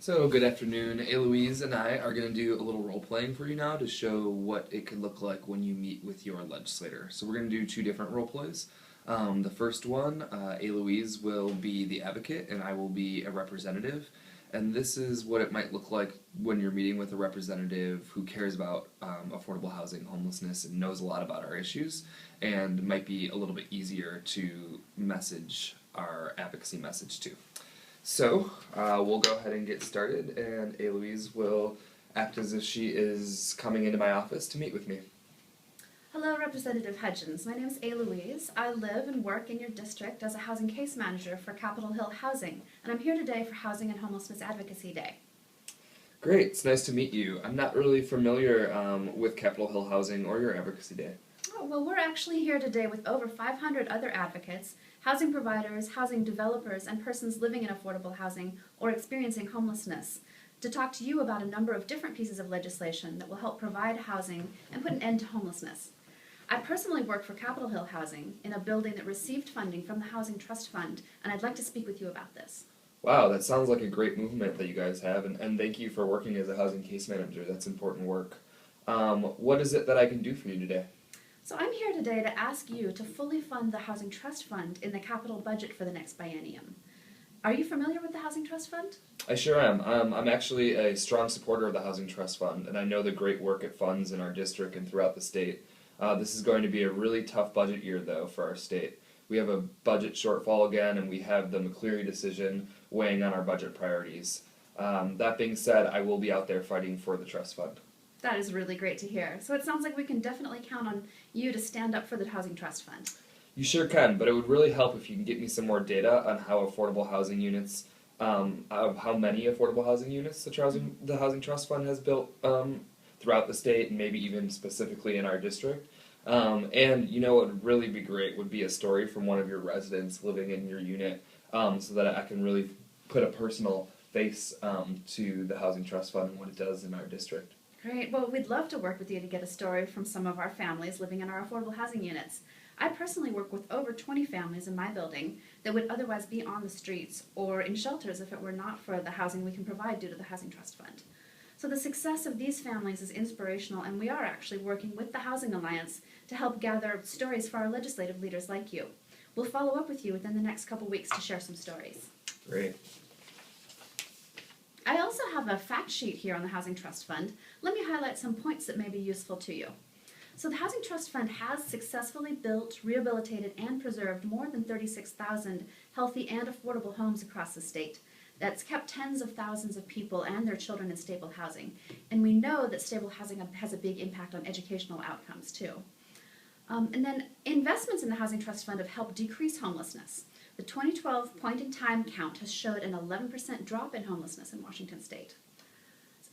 So, good afternoon. Eloise and I are going to do a little role playing for you now to show what it could look like when you meet with your legislator. So, we're going to do two different role plays. The first one, Eloise will be the advocate and I will be a representative. And this is what it might look like when you're meeting with a representative who cares about affordable housing, homelessness, and knows a lot about our issues, and might be a little bit easier to message our advocacy message to. So, we'll go ahead and get started, and Eloise will act as if she is coming into my office to meet with me. Hello, Representative Hudgens. My name is Eloise. I live and work in your district as a housing case manager for Capitol Hill Housing, and I'm here today for Housing and Homelessness Advocacy Day. Great, it's nice to meet you. I'm not really familiar with Capitol Hill Housing or your Advocacy Day. Oh, well, we're actually here today with over 500 other advocates, housing providers, housing developers, and persons living in affordable housing or experiencing homelessness, to talk to you about a number of different pieces of legislation that will help provide housing and put an end to homelessness. I personally work for Capitol Hill Housing in a building that received funding from the Housing Trust Fund, and I'd like to speak with you about this. Wow, that sounds like a great movement that you guys have, and thank you for working as a housing case manager. That's important work. What is it that I can do for you today? So I'm here today to ask you to fully fund the Housing Trust Fund in the capital budget for the next biennium. Are you familiar with the Housing Trust Fund? I sure am. I'm actually a strong supporter of the Housing Trust Fund, and I know the great work it funds in our district and throughout the state. This is going to be a really tough budget year, though, for our state. We have a budget shortfall again, and we have the McCleary decision weighing on our budget priorities. That being said, I will be out there fighting for the trust fund. That is really great to hear. So it sounds like we can definitely count on you to stand up for the Housing Trust Fund. You sure can, but it would really help if you can get me some more data on how affordable housing units, of how many affordable housing units the Housing Trust Fund has built throughout the state, and maybe even specifically in our district. And you know what would really be great would be a story from one of your residents living in your unit, so that I can really put a personal face to the Housing Trust Fund and what it does in our district. Great. Well, we'd love to work with you to get a story from some of our families living in our affordable housing units. I personally work with over 20 families in my building that would otherwise be on the streets or in shelters if it were not for the housing we can provide due to the Housing Trust Fund. So the success of these families is inspirational, and we are actually working with the Housing Alliance to help gather stories for our legislative leaders like you. We'll follow up with you within the next couple weeks to share some stories. Great. I also have a fact sheet here on the Housing Trust Fund. Let me highlight some points that may be useful to you. So the Housing Trust Fund has successfully built, rehabilitated, and preserved more than 36,000 healthy and affordable homes across the state. That's kept tens of thousands of people and their children in stable housing. And we know that stable housing has a big impact on educational outcomes too. And then investments in the Housing Trust Fund have helped decrease homelessness. The 2012 point-in-time count has showed an 11% drop in homelessness in Washington state.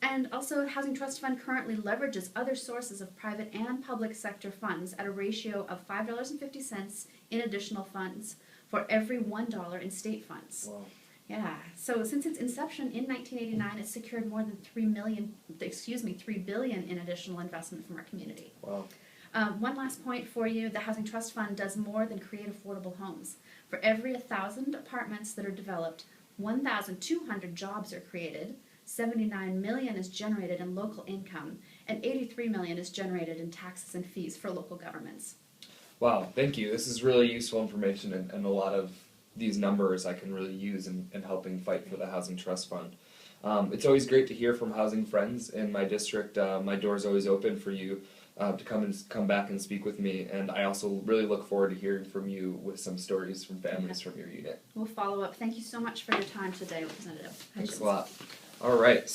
And also, Housing Trust Fund currently leverages other sources of private and public sector funds at a ratio of $5.50 in additional funds for every $1 in state funds. Wow. Yeah, so since its inception in 1989, it's secured more than $3 billion in additional investment from our community. Wow. One last point for you, the Housing Trust Fund does more than create affordable homes. For every 1,000 apartments that are developed, 1,200 jobs are created, 79 million is generated in local income, and 83 million is generated in taxes and fees for local governments. Wow, thank you. This is really useful information, and a lot of these numbers I can really use in helping fight for the Housing Trust Fund. It's always great to hear from housing friends in my district. My door's always open for you to come back and speak with me, and I also really look forward to hearing from you with some stories from families from your unit. We'll follow up. Thank you so much for your time today, Representative Hudgens. Thanks a lot. All right.